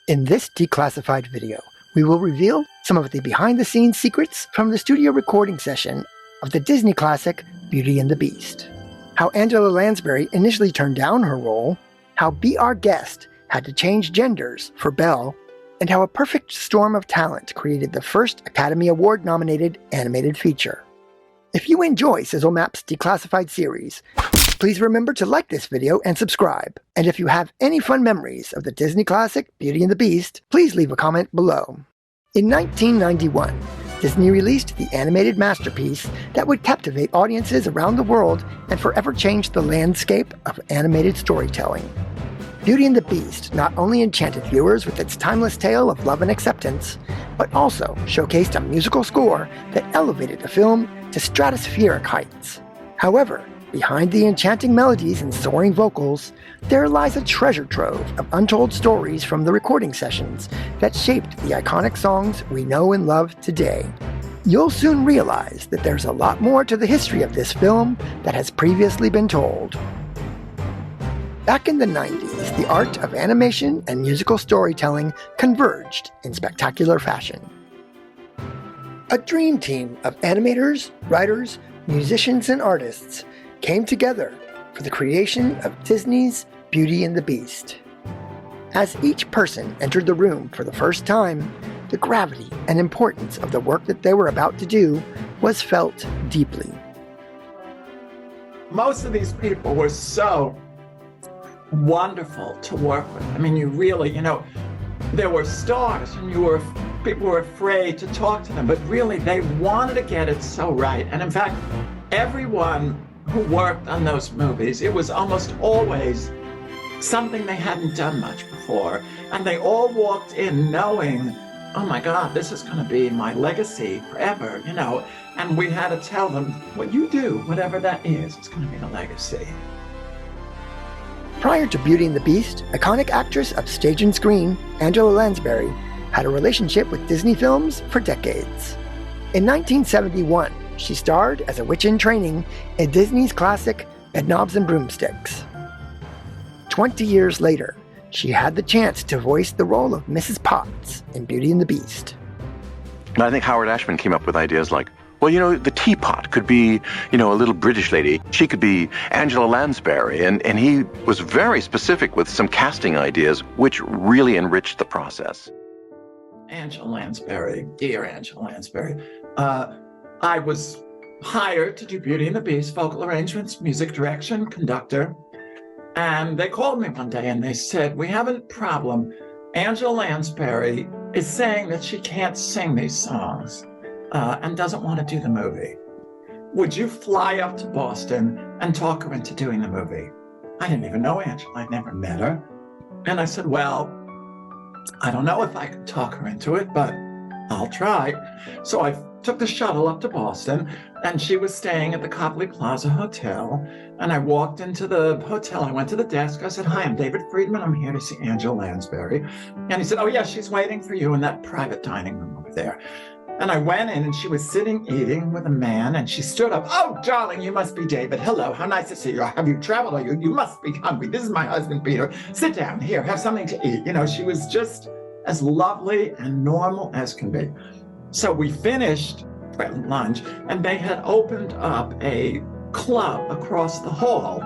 In this declassified video, we will reveal some of the behind-the-scenes secrets from the studio recording session of the Disney classic Beauty and the Beast. How Angela Lansbury initially turned down her role, how Be Our Guest had to change genders for Belle, and how a perfect storm of talent created the first Academy Award-nominated animated feature. If you enjoy Sizzle Map's Declassified series, please remember to like this video and subscribe. And if you have any fun memories of the Disney classic Beauty and the Beast, please leave a comment below. In 1991, Disney released the animated masterpiece that would captivate audiences around the world and forever change the landscape of animated storytelling. Beauty and the Beast not only enchanted viewers with its timeless tale of love and acceptance, but also showcased a musical score that elevated the film to stratospheric heights. However, behind the enchanting melodies and soaring vocals, there lies a treasure trove of untold stories from the recording sessions that shaped the iconic songs we know and love today. You'll soon realize that there's a lot more to the history of this film that has previously been told. Back in the 90s, the art of animation and musical storytelling converged in spectacular fashion. A dream team of animators, writers, musicians, and artists came together for the creation of Disney's Beauty and the Beast. As each person entered the room for the first time, the gravity and importance of the work that they were about to do was felt deeply. Most of these people were so wonderful to work with. I mean, you really, there were stars and people were afraid to talk to them, but really they wanted to get it so right. And in fact, everyone who worked on those movies, it was almost always something they hadn't done much before. And they all walked in knowing, oh my God, this is going to be my legacy forever, And we had to tell them, what you do, whatever that is, it's going to be the legacy. Prior to Beauty and the Beast, iconic actress of stage and screen, Angela Lansbury, had a relationship with Disney films for decades. In 1971, she starred as a witch in training in Disney's classic Bedknobs and Broomsticks. 20 years later, she had the chance to voice the role of Mrs. Potts in Beauty and the Beast. And I think Howard Ashman came up with ideas like, well, the teapot could be, a little British lady. She could be Angela Lansbury. And he was very specific with some casting ideas, which really enriched the process. Angela Lansbury, dear Angela Lansbury. I was hired to do Beauty and the Beast, vocal arrangements, music direction, conductor. And they called me one day and they said, we have a problem. Angela Lansbury is saying that she can't sing these songs. And doesn't want to do the movie. Would you fly up to Boston and talk her into doing the movie? I didn't even know Angela. I'd never met her. And I said, well, I don't know if I can talk her into it, but I'll try. So I took the shuttle up to Boston, and she was staying at the Copley Plaza Hotel. And I walked into the hotel. I went to the desk. I said, hi, I'm David Friedman. I'm here to see Angela Lansbury. And he said, oh, yeah, she's waiting for you in that private dining room over there. And I went in and she was sitting eating with a man and she stood up. Oh, darling, you must be David. Hello, how nice to see you. Have you traveled? You must be hungry. This is my husband, Peter. Sit down here, have something to eat. She was just as lovely and normal as can be. So we finished lunch and they had opened up a club across the hall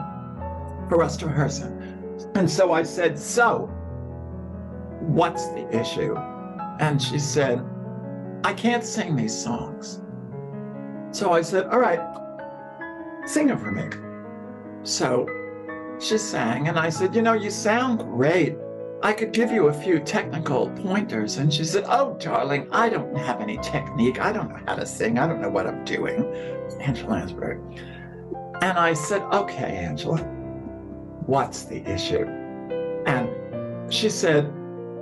for us to rehearse in. And so I said, so what's the issue? And she said, I can't sing these songs. So I said, all right, sing it for me. So she sang and I said, you sound great. I could give you a few technical pointers. And she said, oh, darling, I don't have any technique. I don't know how to sing. I don't know what I'm doing. Angela Lansbury. And I said, okay, Angela, what's the issue? And she said,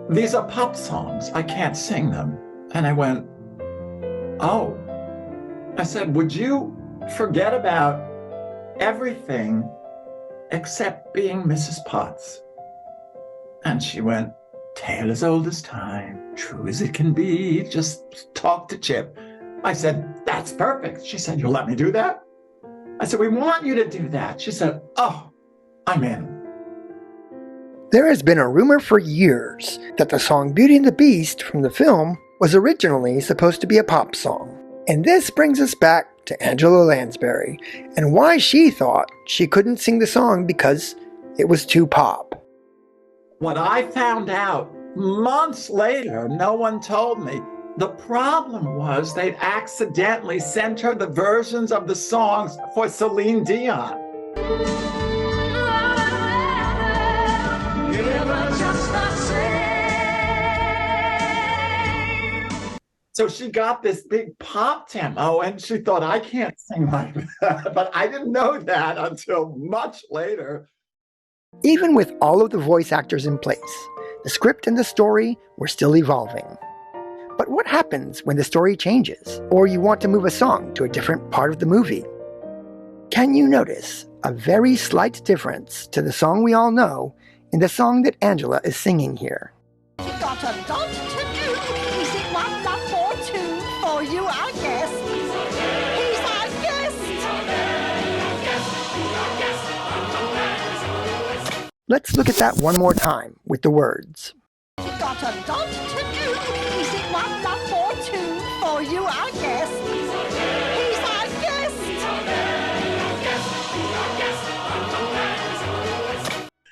these are pop songs. I can't sing them. And I went, oh. I said, would you forget about everything except being Mrs. Potts? And she went, tale as old as time, true as it can be, just talk to Chip. I said, that's perfect. She said, you'll let me do that? I said, we want you to do that. She said, oh, I'm in. There has been a rumor for years that the song Beauty and the Beast from the film was originally supposed to be a pop song. And this brings us back to Angela Lansbury and why she thought she couldn't sing the song because it was too pop. What I found out months later, no one told me. The problem was they'd accidentally sent her the versions of the songs for Celine Dion. So she got this big pop tempo and she thought, I can't sing like that. But I didn't know that until much later. Even with all of the voice actors in place, the script and the story were still evolving. But what happens when the story changes, or you want to move a song to a different part of the movie? Can you notice a very slight difference to the song we all know in the song that Angela is singing here? You got a lot to do. Is it 1 love or 2 for you, I guess? He's our guest. Let's look at that one more time with the words. You got a lot to do. Is it 1 love or 2 for you, I guess? He's our guest.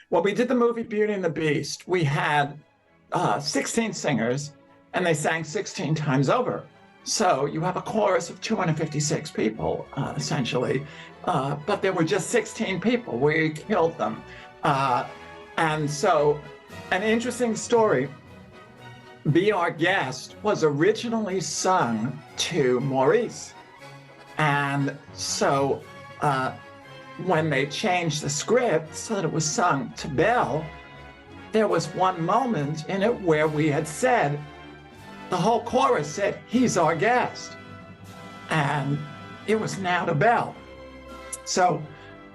Well, we did the movie Beauty and the Beast. We had 16 singers, and they sang 16 times over. So you have a chorus of 256 people, essentially. But there were just 16 people. We killed them. And so, an interesting story, Be Our Guest was originally sung to Maurice. And so, when they changed the script so that it was sung to Belle, there was one moment in it where we had said, the whole chorus said, he's our guest. And it was now to Belle. So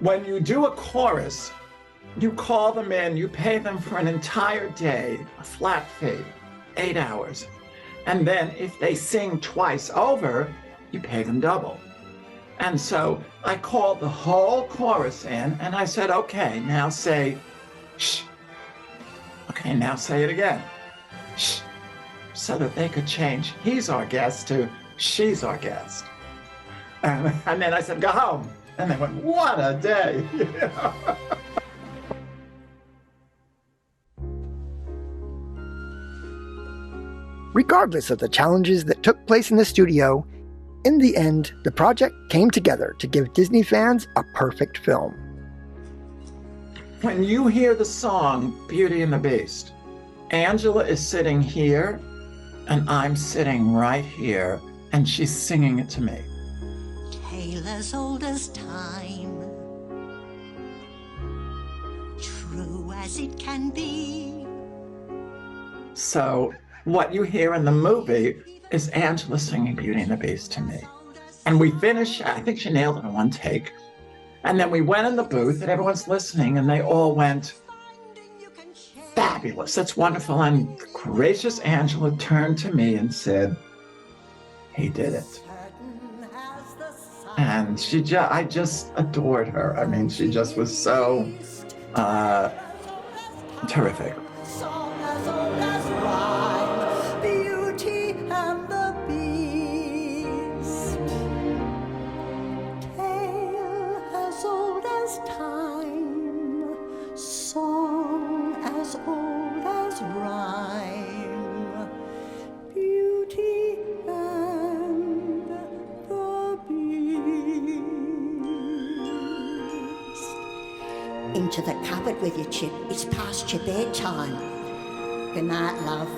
when you do a chorus, you call them in, you pay them for an entire day, a flat fee, 8 hours. And then if they sing twice over, you pay them double. And so I called the whole chorus in and I said, okay, now say, shh. Okay, now say it again. Shh. So that they could change he's our guest to she's our guest. And then I said, go home. And they went, what a day. Regardless of the challenges that took place in the studio, in the end, the project came together to give Disney fans a perfect film. When you hear the song Beauty and the Beast, Angela is sitting here and I'm sitting right here and she's singing it to me. Tale as old as time, true as it can be. So what you hear in the movie is Angela singing Beauty and the Beast to me. And we finished, I think she nailed it in one take. And then we went in the booth and everyone's listening and they all went, fabulous, that's wonderful. And gracious Angela turned to me and said, he did it. And I just adored her. I mean, she just was so terrific. Song as old as rhyme, Beauty and the Beast. Into the cupboard with you, Chip. It's past your bedtime. Good night, love.